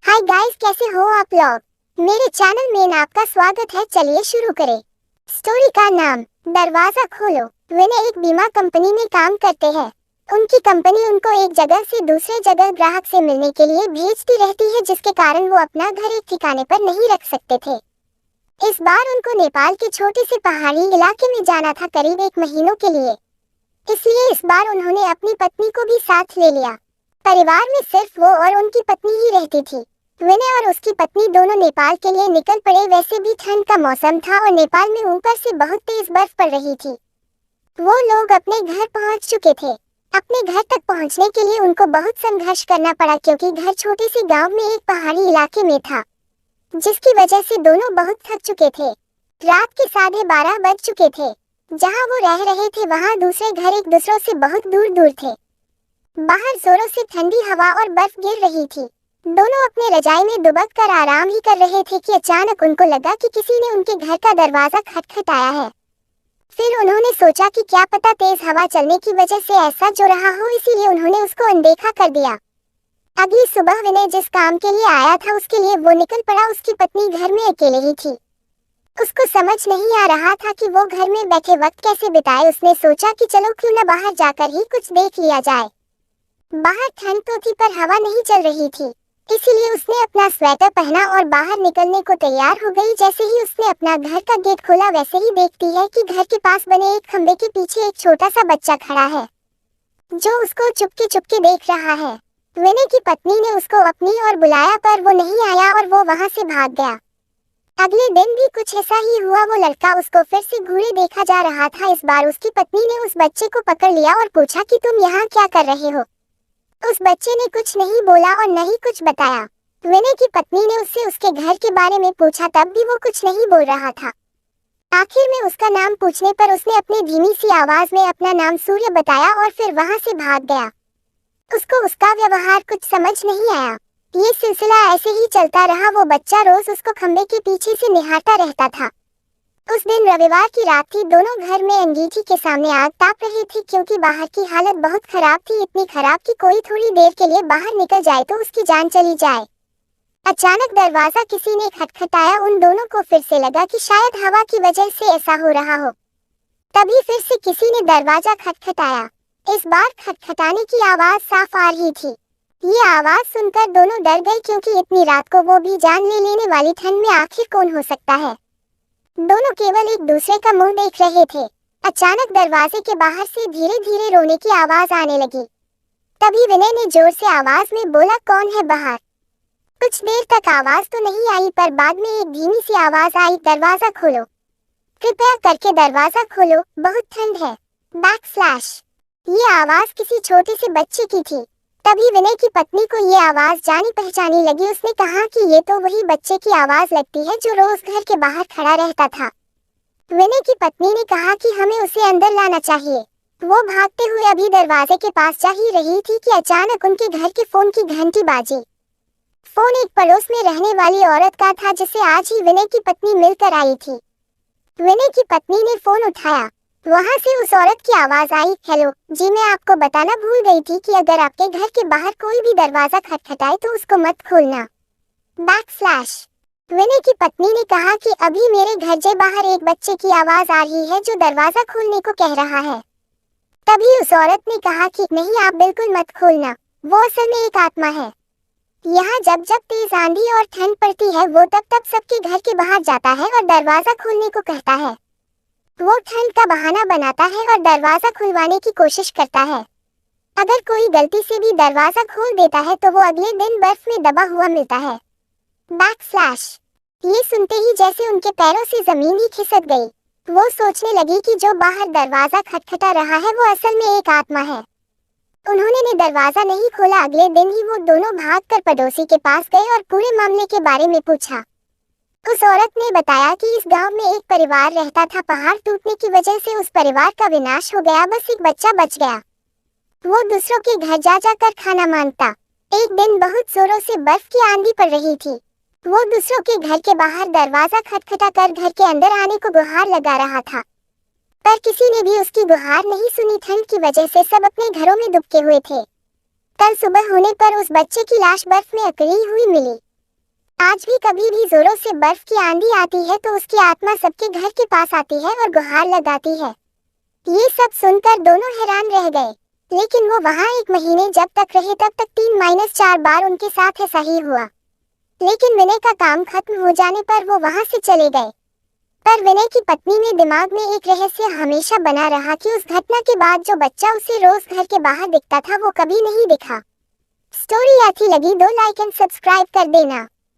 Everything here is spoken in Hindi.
हाय गाइस, कैसे हो आप लोग। मेरे चैनल में आपका स्वागत है। चलिए शुरू करें। स्टोरी का नाम दरवाजा खोलो। विनय एक बीमा कंपनी में काम करते हैं। उनकी कंपनी उनको एक जगह से दूसरे जगह ग्राहक से मिलने के लिए भेजती रहती है, जिसके कारण वो अपना घर एक ठिकाने पर नहीं रख सकते थे। इस बार उनको नेपाल के छोटे से पहाड़ी इलाके में जाना था, करीब 1 महीनों के लिए। इसलिए इस बार उन्होंने अपनी पत्नी को भी साथ ले लिया। परिवार में सिर्फ वो और उनकी पत्नी ही रहती थी। विनय और उसकी पत्नी दोनों नेपाल के लिए निकल पड़े। वैसे भी ठंड का मौसम था और नेपाल में ऊपर से बहुत तेज बर्फ पड़ रही थी। वो लोग अपने घर पहुंच चुके थे। अपने घर तक पहुंचने के लिए उनको बहुत संघर्ष करना पड़ा, क्योंकि घर छोटे से गांव में एक पहाड़ी इलाके में था, जिसकी वजह से दोनों बहुत थक चुके थे। रात के 12:30 बज चुके थे। जहां वो रह रहे थे वहां दूसरे घर एक दूसरों से बहुत दूर दूर थे। बाहर जोरों से ठंडी हवा और बर्फ गिर रही थी। दोनों अपने रजाई में दुबक कर आराम ही कर रहे थे कि अचानक उनको लगा कि किसी ने उनके घर का दरवाजा खटखटाया है। फिर उन्होंने सोचा कि क्या पता तेज हवा चलने की वजह से ऐसा जो रहा हो, इसीलिए उन्होंने उसको अनदेखा कर दिया। अगली सुबह विनय जिस काम के लिए आया था उसके लिए वो निकल पड़ा। उसकी पत्नी घर में अकेले ही थी। उसको समझ नहीं आ रहा था कि वो घर में बैठे वक्त कैसे बिताए। उसने सोचा कि चलो क्यों न बाहर जाकर ही कुछ देख लिया जाए। बाहर ठंड तो थी पर हवा नहीं चल रही थी, इसीलिए उसने अपना स्वेटर पहना और बाहर निकलने को तैयार हो गई। जैसे ही उसने अपना घर का गेट खोला, वैसे ही देखती है कि घर के पास बने एक खंबे के पीछे एक छोटा सा बच्चा खड़ा है, जो उसको चुपके चुपके देख रहा है। विनय की पत्नी ने उसको अपनी ओर बुलाया पर वो नहीं आया और वो वहां से भाग गया। अगले दिन भी कुछ ऐसा ही हुआ। वो लड़का उसको फिर से घूरे देखा जा रहा था। इस बार उसकी पत्नी ने उस बच्चे को पकड़ लिया और पूछा कि तुम यहाँ क्या कर रहे हो। उस बच्चे ने कुछ नहीं बोला और न ही कुछ बताया। विनय की पत्नी ने उससे उसके घर के बारे में पूछा, तब भी वो कुछ नहीं बोल रहा था। आखिर में उसका नाम पूछने पर उसने अपनी धीमी सी आवाज में अपना नाम सूर्य बताया और फिर वहां से भाग गया। उसको उसका व्यवहार कुछ समझ नहीं आया। ये सिलसिला ऐसे ही चलता रहा। वो बच्चा रोज उसको खंबे के पीछे से निहारता रहता था। उस दिन रविवार की रात थी। दोनों घर में अंगीठी के सामने आग ताप रही थी, क्योंकि बाहर की हालत बहुत खराब थी। इतनी खराब कि कोई थोड़ी देर के लिए बाहर निकल जाए तो उसकी जान चली जाए। अचानक दरवाजा किसी ने खटखटाया। उन दोनों को फिर से लगा कि शायद हवा की वजह से ऐसा हो रहा हो। तभी फिर से किसी ने दरवाजा खटखटाया। इस बार खटखटाने की आवाज साफ आ रही थी। ये आवाज सुनकर दोनों डर गए, क्योंकि इतनी रात को वो भी जान ले लेने वाली ठंड में आखिर कौन हो सकता है। दोनों केवल एक दूसरे का मुंह देख रहे थे। अचानक दरवाजे के बाहर से धीरे धीरे रोने की आवाज आने लगी। तभी विनय ने जोर से आवाज में बोला, कौन है बाहर। कुछ देर तक आवाज तो नहीं आई, पर बाद में एक धीमी सी आवाज आई, दरवाजा खोलो, कृपया करके दरवाजा खोलो, बहुत ठंड है। ये आवाज किसी छोटे से बच्चे की थी। तभी विनय की पत्नी को ये आवाज जानी पहचानी लगी। उसने कहा कि ये तो वही बच्चे की आवाज लगती है जो रोज घर के बाहर खड़ा रहता था। विनय की पत्नी ने कहा कि हमें उसे अंदर लाना चाहिए। वो भागते हुए अभी दरवाजे के पास जा ही रही थी कि अचानक उनके घर के फोन की घंटी बाजी। फोन एक पड़ोस में रहने वाली औरत का था, जिसे आज ही विनय की पत्नी मिलकर आई थी। विनय की पत्नी ने फोन उठाया। वहां से उस औरत की आवाज आई, हेलो जी, मैं आपको बताना भूल गई थी कि अगर आपके घर के बाहर कोई भी दरवाजा खटखटाए तो उसको मत खोलना। विनय की पत्नी ने कहा कि अभी मेरे घर के बाहर एक बच्चे की आवाज आ रही है जो दरवाजा खोलने को कह रहा है। तभी उस औरत ने कहा कि नहीं, आप बिल्कुल मत खोलना, वो असल में एक आत्मा है। यहाँ जब जब तेज आंधी और ठंड पड़ती है वो तब तब सबके घर के बाहर जाता है और दरवाजा खोलने को कहता है। वो ठंड का बहाना बनाता है और दरवाजा खुलवाने की कोशिश करता है। अगर कोई गलती से भी दरवाजा खोल देता है तो वो अगले दिन बर्फ में दबा हुआ मिलता है। ये सुनते ही जैसे उनके पैरों से जमीन ही खिसक गई। वो सोचने लगी कि जो बाहर दरवाजा खटखटा रहा है वो असल में एक आत्मा है। उन्होंने दरवाजा नहीं खोला। अगले दिन ही वो दोनों भागकर पड़ोसी के पास गए और पूरे मामले के बारे में पूछा। उस औरत ने बताया कि इस गांव में एक परिवार रहता था। पहाड़ टूटने की वजह से उस परिवार का विनाश हो गया, बस एक बच्चा बच गया। वो दूसरों के घर जा जाकर खाना मांगता। एक दिन बहुत जोरों से बर्फ की आंधी पड़ रही थी। वो दूसरों के घर के बाहर दरवाजा खटखटा कर घर के अंदर आने को गुहार लगा रहा था। पर किसी ने भी उसकी गुहार नहीं सुनी। ठंड की वजह से सब अपने घरों में दुबके हुए थे। कल सुबह होने पर उस बच्चे की लाश बर्फ में अकड़ी हुई मिली। आज भी कभी भी जोरों से बर्फ की आंधी आती है तो उसकी आत्मा सबके घर के पास आती है और गुहार लगाती है। ये सब सुनकर दोनों हैरान रह गए, लेकिन वो वहाँ 1 महीने जब तक रहे तब तक 3-4 बार उनके साथ ऐसा ही हुआ। लेकिन विनय का काम खत्म हो जाने पर वो वहाँ से चले गए। पर विनय की पत्नी ने दिमाग में एक रहस्य हमेशा बना रहा कि उस घटना के बाद जो बच्चा उसे रोज घर के बाहर दिखता था वो कभी नहीं दिखा। स्टोरी अच्छी लगी तो लाइक एंड सब्सक्राइब कर देना।